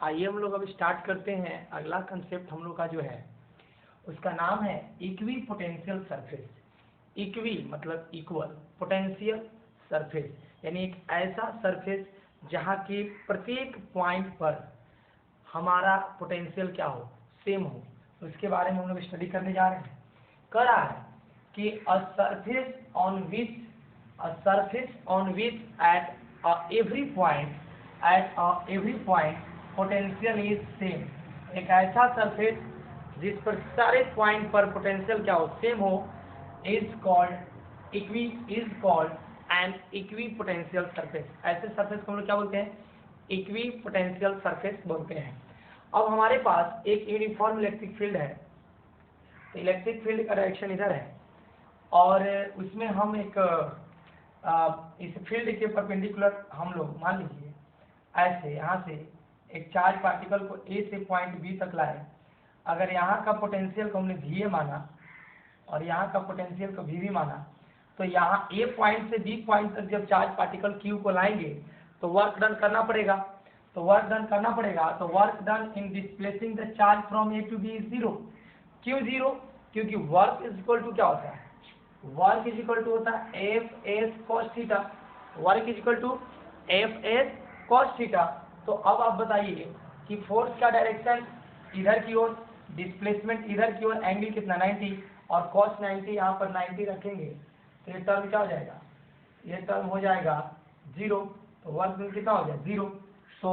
आइए हम लोग अब स्टार्ट करते हैं। अगला कंसेप्ट हम लोग का जो है उसका नाम है इक्वी पोटेंशियल सरफेस। इक्वी मतलब इक्वल, पोटेंशियल सरफेस यानी एक ऐसा सरफेस जहाँ के प्रत्येक पॉइंट पर हमारा पोटेंशियल क्या हो, सेम हो। तो इसके बारे में हम लोग स्टडी करने जा रहे हैं। कह रहा है कि a surface on which at every point potential is same. एक ऐसा सरफेस जिस पर सारे पॉइंट पर पोटेंशियल क्या हो, सेम हो, is called an equipotential surface. ऐसे सरफेस को हम लोग क्या बोलते हैं, इक्वी पोटेंशियल सरफेस बोलते हैं। अब हमारे पास एक यूनिफॉर्म इलेक्ट्रिक फील्ड है, तो इलेक्ट्रिक फील्ड का डायरेक्शन इधर है और उसमें हम एक इस फील्ड के परपेंडिकुलर हम लोग मान लीजिए ऐसे यहाँ से एक चार्ज पार्टिकल को ए से पॉइंट बी तक लाए। अगर यहाँ का पोटेंशियल को हमने VA माना और यहाँ का पोटेंशियल को VB माना, तो यहाँ ए पॉइंट से बी पॉइंट तक जब चार्ज पार्टिकल Q को लाएंगे तो वर्क डन करना पड़ेगा। तो work done in displacing the charge from A to B is zero. क्यों जीरो? क्योंकि वर्क इज इक्वल टू क्या होता है, वर्क इज इक्वल टू होता है F S cos theta. Work is equal to F S cos theta. तो अब आप बताइए कि फोर्स का डायरेक्शन इधर की ओर, डिस्प्लेसमेंट इधर की ओर, एंगल कितना 90 और कॉस 90 यहाँ पर 90 रखेंगे तो ये टर्म क्या हो जाएगा, ये टर्म हो जाएगा जीरो। तो वर्क डन कितना हो जाए, जीरो। तो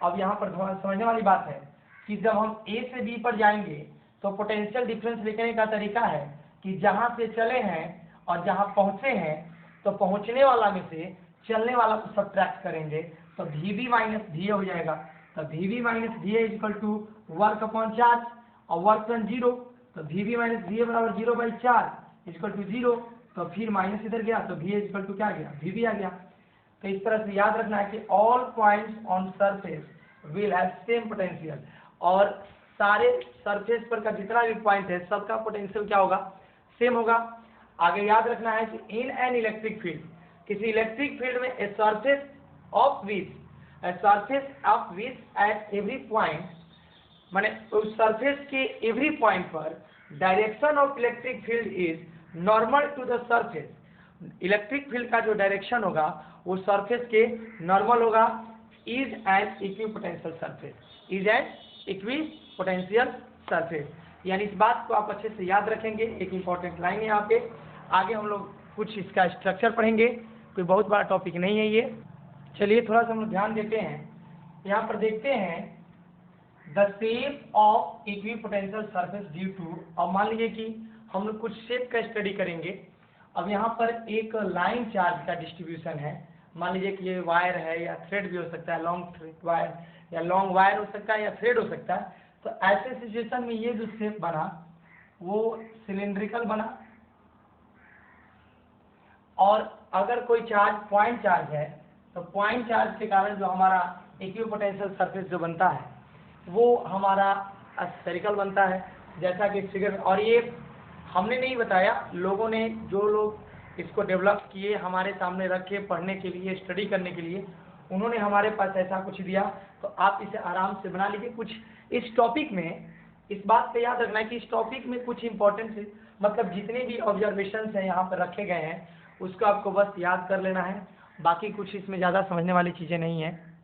अब यहाँ पर समझने वाली बात है कि जब हम ए से बी पर जाएंगे तो पोटेंशियल डिफरेंस लिखने का तरीका है कि जहाँ से चले हैं और जहाँ पहुँचे हैं तो पहुँचने वाला में से चलने वाला को सब्ट्रैक्ट करेंगे तो VB माइनस VA हो जाएगा। तो VB minus VA is equal to work upon charge और वर्क डन जीरो। तो VB माइनस VA बराबर जीरो बाई चार इज इक्वल टू जीरो। तो फिर माइनस इधर गया तो VA इज इक्वल टू क्या आ गया, VB आ गया। तो इस तरह से याद रखना है कि all points on surface will have same potential, और सारे सरफेस पर का जितना भी पॉइंट है सबका पोटेंशियल क्या होगा, सेम होगा। आगे याद रखना है कि इन एन इलेक्ट्रिक फील्ड, किसी इलेक्ट्रिक फील्ड में a surface of which at every point, माने उस सरफेस के एवरी पॉइंट पर direction of electric field is normal to the surface. Electric field का जो डायरेक्शन होगा वो सरफेस के नॉर्मल होगा। Is an equipotential surface, is an equipotential surface. यानी इस बात को आप अच्छे से याद रखेंगे। एक इंपॉर्टेंट लाइन है यहाँ पे। आगे हम लोग कुछ इसका स्ट्रक्चर पढ़ेंगे, कोई बहुत बड़ा टॉपिक नहीं है ये। चलिए थोड़ा सा हम लोग ध्यान देते हैं। यहाँ पर देखते हैं the shape of equipotential surface due to. अब मान लीजिए कि हम लोग कुछ शेप का स्टडी करेंगे। अब यहाँ पर एक लाइन चार्ज का डिस्ट्रीब्यूशन है। मान लीजिए कि ये वायर है या थ्रेड भी हो सकता है, लॉन्ग वायर या लॉन्ग वायर हो सकता है या थ्रेड हो सकता है। तो ऐसे सिचुएशन में ये जो शेप बना वो सिलिंड्रिकल बना, और अगर कोई चार्ज पॉइंट चार्ज है तो पॉइंट चार्ज के कारण जो हमारा इक्वी पोटेंशियल सरफेस जो बनता है वो हमारा स्फेरिकल बनता है, जैसा कि फिगर। और ये हमने नहीं बताया, लोगों ने, जो लोग इसको डेवलप किए हमारे सामने रखे पढ़ने के लिए, स्टडी करने के लिए, उन्होंने हमारे पास ऐसा कुछ दिया। तो आप इसे आराम से बना लीजिए। कुछ इस टॉपिक में इस बात पे याद रखना है कि इस टॉपिक में कुछ इंपॉर्टेंट, मतलब जितने भी ऑब्जर्वेशंस हैं यहाँ पर रखे गए हैं उसको आपको बस याद कर लेना है। बाकी कुछ इसमें ज़्यादा समझने वाली चीज़ें नहीं हैं।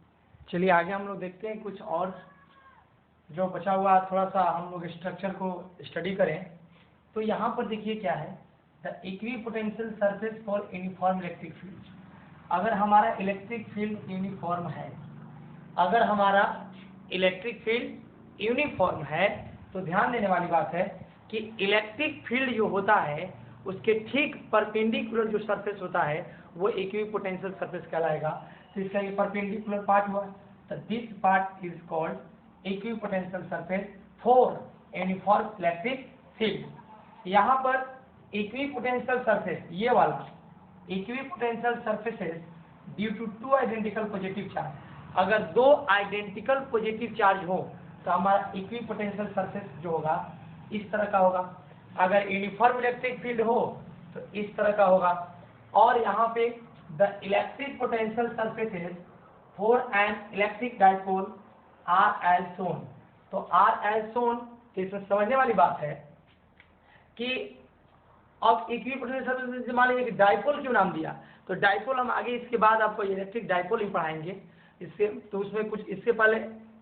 चलिए आगे हम लोग देखते हैं कुछ और जो बचा हुआ, थोड़ा सा हम लोग स्ट्रक्चर को स्टडी करें। तो यहाँ पर देखिए क्या है, the equi potential surface for uniform electric field. अगर हमारा इलेक्ट्रिक फील्ड यूनिफॉर्म है, अगर हमारा इलेक्ट्रिक फील्ड यूनिफॉर्म है तो ध्यान देने वाली बात है कि इलेक्ट्रिक फील्ड जो होता है उसके ठीक परपेंडिकुलर जो सरफेस होता है वो इक्वी पोटेंशियल सरफेस कहलाएगा। तो इसका ये परपेंडिकुलर पार्ट हुआ, तो this part is called equipotential surface for uniform electric field. यहाँ पर इक्वी पोटेंशियल सरफेस, ये वाला equipotential surfaces due to two identical positive charge. अगर दो आइडेंटिकल पॉजिटिव चार्ज हो तो हमारा इक्वी पोटेंशियल सरफेस जो होगा इस तरह का होगा। अगर यूनिफॉर्म इलेक्ट्रिक फील्ड हो तो इस तरह का होगा। और यहाँ पे the electric potential surfaces for an electric dipole are as shown. तो आर एज सोन, तो इसमें समझने वाली बात है कि अब इक्विपोटेंशियल सर्फेस मान लीजिए कि डाइपोल क्यों नाम दिया, तो डाइपोल हम आगे इसके बाद आपको इलेक्ट्रिक डाइपोल ही पढ़ाएंगे इससे, तो उसमें कुछ इससे पहले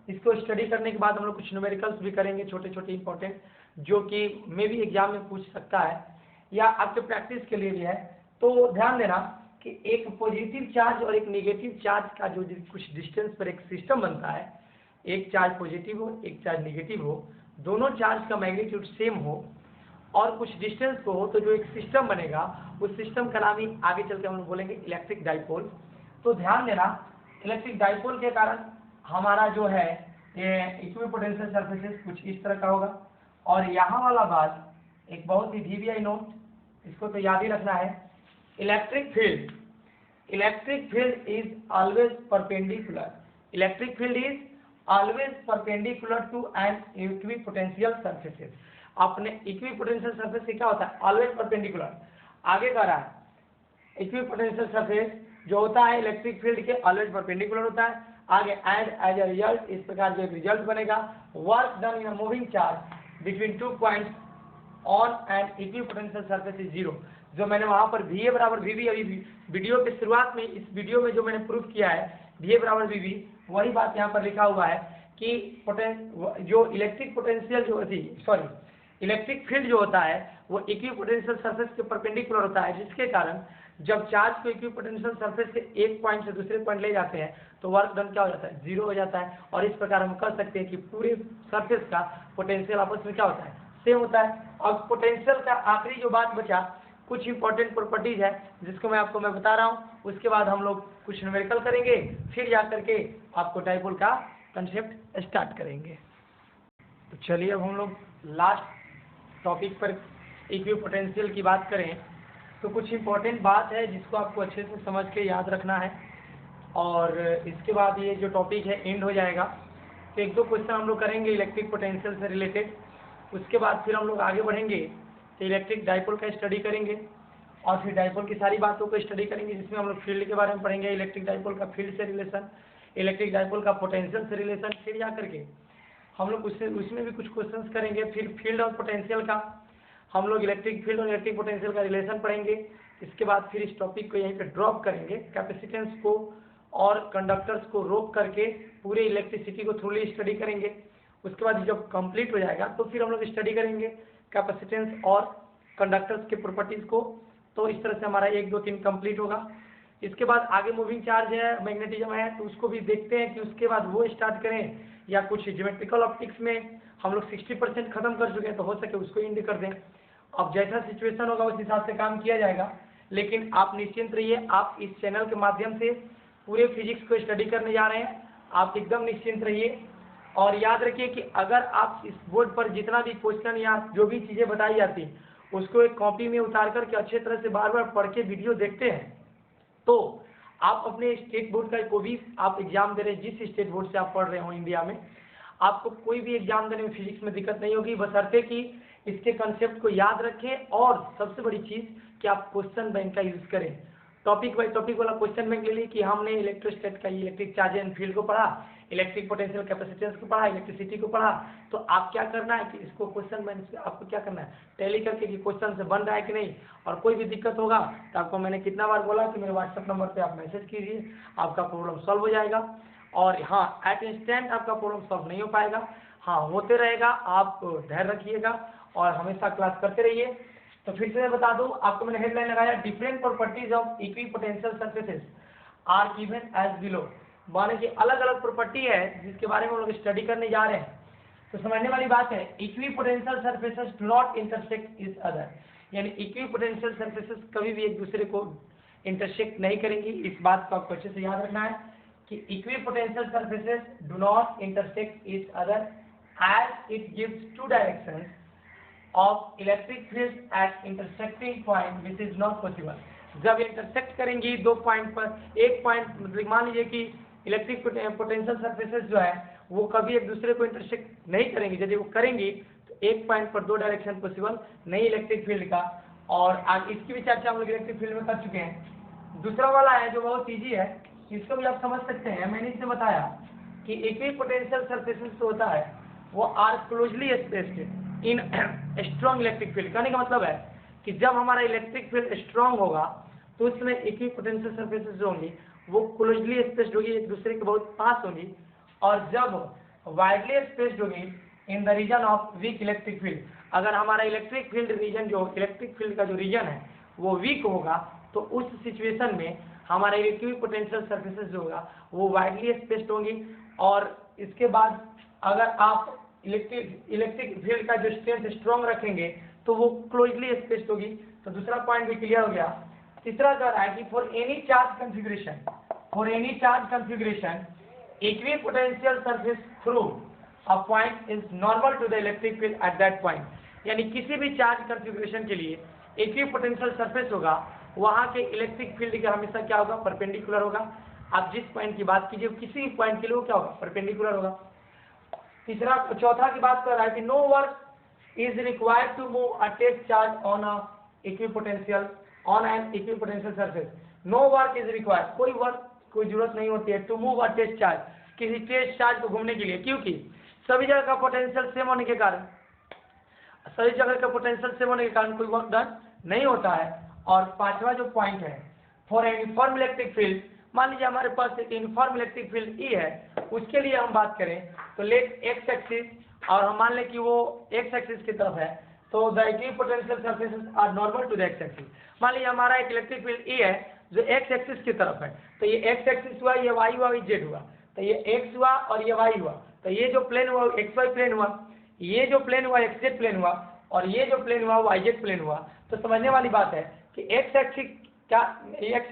इसको स्टडी करने के बाद हम लोग कुछ न्यूमेरिकल्स भी करेंगे छोटे छोटे इंपॉर्टेंट, जो कि मे भी एग्जाम में पूछ सकता है या आपके प्रैक्टिस के लिए भी है। तो ध्यान देना कि एक पॉजिटिव चार्ज और एक नेगेटिव चार्ज का जो कुछ डिस्टेंस पर एक सिस्टम बनता है, एक चार्ज पॉजिटिव हो एक चार्ज नेगेटिव हो, दोनों चार्ज का मैग्नीट्यूड सेम हो और कुछ डिस्टेंस को हो, तो जो एक सिस्टम बनेगा उस सिस्टम का नाम ही आगे चल के हम लोग बोलेंगे इलेक्ट्रिक डाइपोल। तो ध्यान देना इलेक्ट्रिक डाइपोल के कारण हमारा जो है ये इक्विपोटेंशियल सर्फेसेस कुछ इस तरह का होगा। और यहाँ वाला बात एक बहुत ही वीवीआई नोट, इसको तो याद ही रखना है, electric field is always perpendicular, electric field is always perpendicular to an equipotential surfaces. अपने इक्विपोटेंशियल सर्फेस से क्या होता है, ऑलवेज परपेंडिकुलर। आगे कह रहा है इक्विपोटेंशियल सर्फेस जो होता है इलेक्ट्रिक फील्ड के ऑलवेज परपेंडिकुलर होता है। आगे एंड एज अ रिजल्ट, इस प्रकार जो एक रिजल्ट बनेगा, work done in a moving charge between 2 points on an equipotential surface is zero. जो मैंने वहां पर VA बराबर VB अभी वीडियो के शुरुआत में इस वीडियो में जो मैंने प्रूफ किया है VA बराबर VB, वही बात यहाँ पर लिखा हुआ है कि जो इलेक्ट्रिक पोटेंशियल जो थी सॉरी इलेक्ट्रिक फील्ड जो होता है वो इक्विपोटेंशियल सरफेस के परपेंडिकुलर होता है, जिसके कारण जब चार्ज को इक्विपोटेंशियल सरफेस से एक पॉइंट से दूसरे पॉइंट ले जाते हैं तो वर्क डन क्या हो जाता है, जीरो हो जाता है। और इस प्रकार हम कह सकते हैं कि पूरे सरफेस का पोटेंशियल आपस में क्या होता है, सेम होता है। और पोटेंशियल का आखिरी जो बात बचा, कुछ इंपॉर्टेंट प्रॉपर्टीज है जिसको मैं बता रहा हूँ, उसके बाद हम लोग कुछ न्यूमेरिकल करेंगे, फिर जा करके आपको डाइपोल का कंसेप्ट स्टार्ट करेंगे। तो चलिए अब हम लोग लास्ट टॉपिक पर इक्विपोटेंशियल की बात करें तो कुछ इंपॉर्टेंट बात है जिसको आपको अच्छे से समझ के याद रखना है, और इसके बाद ये जो टॉपिक है एंड हो जाएगा। तो एक दो क्वेश्चन हम लोग करेंगे इलेक्ट्रिक पोटेंशियल से रिलेटेड, उसके बाद फिर हम लोग आगे बढ़ेंगे तो इलेक्ट्रिक डाइपोल का स्टडी करेंगे और फिर डाइपोल की सारी बातों को स्टडी करेंगे, जिसमें हम लोग फील्ड के बारे में पढ़ेंगे, इलेक्ट्रिक डाइपोल का फील्ड से रिलेशन, इलेक्ट्रिक डाइपोल का पोटेंशियल से रिलेशन, फिर जा करके हम लोग उसमें भी कुछ क्वेश्चंस करेंगे। फिर फील्ड और पोटेंशियल का हम लोग इलेक्ट्रिक फील्ड और इलेक्ट्रिक पोटेंशियल का रिलेशन पढ़ेंगे। इसके बाद फिर इस टॉपिक को यहीं पे ड्रॉप करेंगे, कैपेसिटेंस को और कंडक्टर्स को रोक करके पूरे इलेक्ट्रिसिटी को थ्रूली स्टडी करेंगे। उसके बाद जब कंप्लीट हो जाएगा तो फिर हम लोग स्टडी करेंगे कैपेसिटेंस और कंडक्टर्स के प्रॉपर्टीज को। तो इस तरह से हमारा 1 2 3 कंप्लीट होगा। इसके बाद आगे मूविंग चार्ज है, मैग्नेटिज्म है, तो उसको भी देखते हैं कि उसके बाद वो स्टार्ट करें या कुछ ज्योमेट्रिकल ऑप्टिक्स में हम लोग 60% खत्म कर चुके हैं, तो हो सके उसको एंड कर दें। अब जैसा सिचुएशन होगा उस हिसाब से काम किया जाएगा, लेकिन आप निश्चिंत रहिए, आप इस चैनल के माध्यम से पूरे फिजिक्स को स्टडी करने जा रहे हैं, आप एकदम निश्चिंत रहिए। और याद रखिए कि अगर आप इस बोर्ड पर जितना भी क्वेश्चन या जो भी चीज़ें बताई जाती उसको एक कॉपी में उतार करके अच्छे तरह से बार बार पढ़ के वीडियो देखते हैं, तो आप अपने स्टेट बोर्ड का कोई भी आप एग्जाम दे रहे हैं, जिस स्टेट बोर्ड से आप पढ़ रहे हो इंडिया में, आपको कोई भी एग्जाम देने में फिजिक्स में दिक्कत नहीं होगी, बशर्ते कि इसके कंसेप्ट को याद रखें और सबसे बड़ी चीज़ कि आप क्वेश्चन बैंक का यूज़ करें। टॉपिक बाई टॉपिक वाला क्वेश्चन बैंक ले ली कि हमने इलेक्ट्रोस्टैट का इलेक्ट्रिक चार्ज एंड फील्ड को पढ़ा, इलेक्ट्रिक पोटेंशियल कैपेसिटेंस को पढ़ा, इलेक्ट्रिसिटी को पढ़ा, तो आप क्या करना है कि इसको क्वेश्चन बैंक से आपको क्या करना है, टैली करके कि क्वेश्चन से बन रहा है कि नहीं। और कोई भी दिक्कत होगा तो आपको मैंने कितना बार बोला कि मेरे व्हाट्सएप नंबर पर आप मैसेज कीजिए, आपका प्रॉब्लम सॉल्व हो जाएगा। और हाँ, एट इंस्टेंट आपका प्रॉब्लम सॉल्व नहीं हो पाएगा, हाँ होते रहेगा, आप धैर्य रखिएगा और हमेशा क्लास करते रहिए। तो फिर से मैं बता दूं, आपको मैंने हेडलाइन लगाया different properties of equipotential surfaces are given as below, माने कि अलग अलग प्रॉपर्टी है जिसके बारे में हम लोग स्टडी करने जा रहे हैं। तो समझने वाली बात है, equipotential surfaces do not intersect each other, यानी इक्विपोटेंशियल सर्फेसेस कभी भी एक दूसरे को इंटरसेक्ट नहीं करेंगी। इस बात को आपको अच्छे से याद रखना है कि equipotential surfaces do not intersect each other as it gives two directions of electric field at intersecting point which is not possible. जब इंटरसेक्ट करेंगी दो पॉइंट पर, एक पॉइंट मान लीजिए कि इलेक्ट्रिक पोटेंशियल सर्फेसेस जो है वो कभी एक दूसरे को इंटरसेक्ट नहीं करेंगी, यदि वो करेंगी तो एक पॉइंट पर दो डायरेक्शन पॉसिबल नहीं इलेक्ट्रिक फील्ड का। और आज इसकी भी चर्चा हम लोग इलेक्ट्रिक फील्ड में कर चुके हैं। दूसरा वाला है जो बहुत ईजी है, इसको भी आप समझ सकते हैं। मैंने इससे बताया कि इक्विपोटेंशियल सरफेसेस जो होता है वो are closely spaced in strong electric field. कहने का मतलब है कि जब हमारा इलेक्ट्रिक फील्ड स्ट्रॉन्ग होगा तो उसमें इक्विपोटेंशियल सरफेसेस जो होंगी वो क्लोजली स्पेस्ड होगी, एक दूसरे के बहुत पास होगी। और जब वाइडली स्पेस्ड होगी in the region of weak electric field, अगर हमारा इलेक्ट्रिक फील्ड रीजन जो इलेक्ट्रिक फील्ड का जो रीजन है वो वीक होगा तो उस सिचुएशन में हमारा इक्विपोटेंशियल सरफेसेस जो होगा वो वाइडली स्पेस्ड होंगी। और इसके बाद अगर आप इलेक्ट्रिक फील्ड का जो स्ट्रेंथ स्ट्रॉन्ग रखेंगे तो वो क्लोजली स्पेस्ड होगी। तो दूसरा पॉइंट भी क्लियर हो गया। तीसरा कह रहा है कि for any charge configuration equipotential surface through a point is normal to the electric field at that point. यानी किसी भी चार्ज कन्फिगरेशन के लिए इक्विपोटेंशियल सरफेस होगा वहां के इलेक्ट्रिक फील्ड का हमेशा क्या होगा, परपेंडिकुलर होगा। आप जिस पॉइंट की बात कीजिए किसी भी पॉइंट के लिए वो क्या होगा, परपेंडिकुलर होगा। चौथा की बात कर रहा है कि no work is required to move a test charge on an equipotential surface. No work is required, कोई जरूरत नहीं होती है to move a test charge, किसी टेस्ट चार्ज को घूमने के लिए, क्योंकि सभी जगह का पोटेंशियल सेम होने के कारण कोई वर्क डन नहीं होता है। और पांचवा जो पॉइंट है for an uniform electric field, मान लीजिए हमारे पास एक यूनिफॉर्म इलेक्ट्रिक फील्ड ई है, उसके लिए हम बात करें तो लेट एक्स एक्सिस और हम मान लें कि वो एक्स एक्सिस की तरफ है तो the equipotential surfaces are normal to the X axis. मान लीजिए हमारा एक इलेक्ट्रिक फील्ड ई है जो एक्स एक्सिस की तरफ है, तो ये एक्स एक्सिस हुआ, ये वाई हुआ, ये जेड हुआ, तो ये एक्स हुआ और ये वाई हुआ, तो ये जो प्लेन हुआ एक्स वाई प्लेन हुआ, ये जो प्लेन हुआ एक्स जेड प्लेन हुआ और ये जो प्लेन हुआ वाई जेड प्लेन हुआ। तो समझने वाली बात है कि एक्स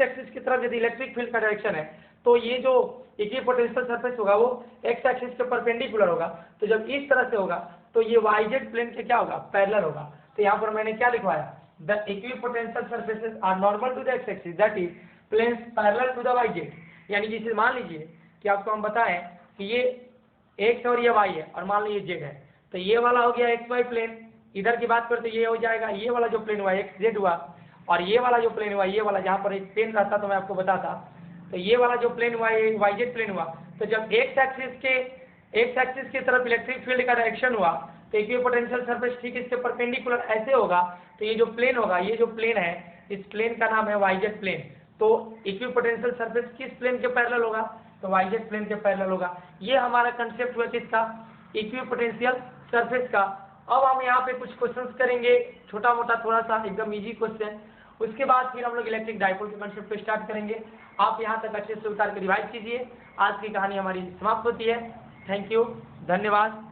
एक्सिस की तरफ यदि इलेक्ट्रिक फील्ड का डायरेक्शन है तो ये जो इक्विपोटेंशियल सरफेस होगा वो एक्स एक्सिस के परपेंडिकुलर होगा। तो जब इस तरह से होगा तो ये वाई जेड प्लेन के क्या होगा, पैरेलल होगा। तो यहाँ पर मैंने क्या लिखवाया, the equipotential surfaces are normal to the X axis that is planes parallel to the Y Z. यानी जैसे मान लीजिए कि आपको हम बताएं कि ये एक्स और ये वाई है और मान लीजिए जेड है, तो ये वाला हो गया एक्स वाई प्लेन, इधर की बात करते ये हो जाएगा, ये वाला जो प्लेन हुआ एक्स जेड हुआ, और ये वाला जो प्लेन हुआ ये वाला जहाँ पर एक पेन रहता तो मैं आपको बताता, तो ये वाला जो प्लेन हुआ ये वाई जेड प्लेन हुआ। तो जब एक्स एक्सिस की तरफ इलेक्ट्रिक फील्ड का डायरेक्शन हुआ तो इक्विपोटेंशियल सरफेस ठीक इसके परपेंडिकुलर ऐसे होगा, तो ये जो प्लेन होगा, ये जो प्लेन है इस प्लेन का नाम है वाई जेड प्लेन। तो इक्विपोटेंशियल सरफेस किस प्लेन के पैरेलल होगा, तो वाई जेड प्लेन के पैरेलल होगा। ये हमारा कंसेप्ट हुआ किसका, इक्विपोटेंशियल सरफेस का। अब हम यहाँ पे कुछ क्वेश्चंस करेंगे, छोटा मोटा थोड़ा सा एकदम इजी क्वेश्चन, उसके बाद फिर हम लोग इलेक्ट्रिक डाइपोल के कंसेप्ट पे स्टार्ट करेंगे। आप यहाँ तक अच्छे से उतार के रिवाइज कीजिए। आज की कहानी हमारी समाप्त होती है। थैंक यू, धन्यवाद।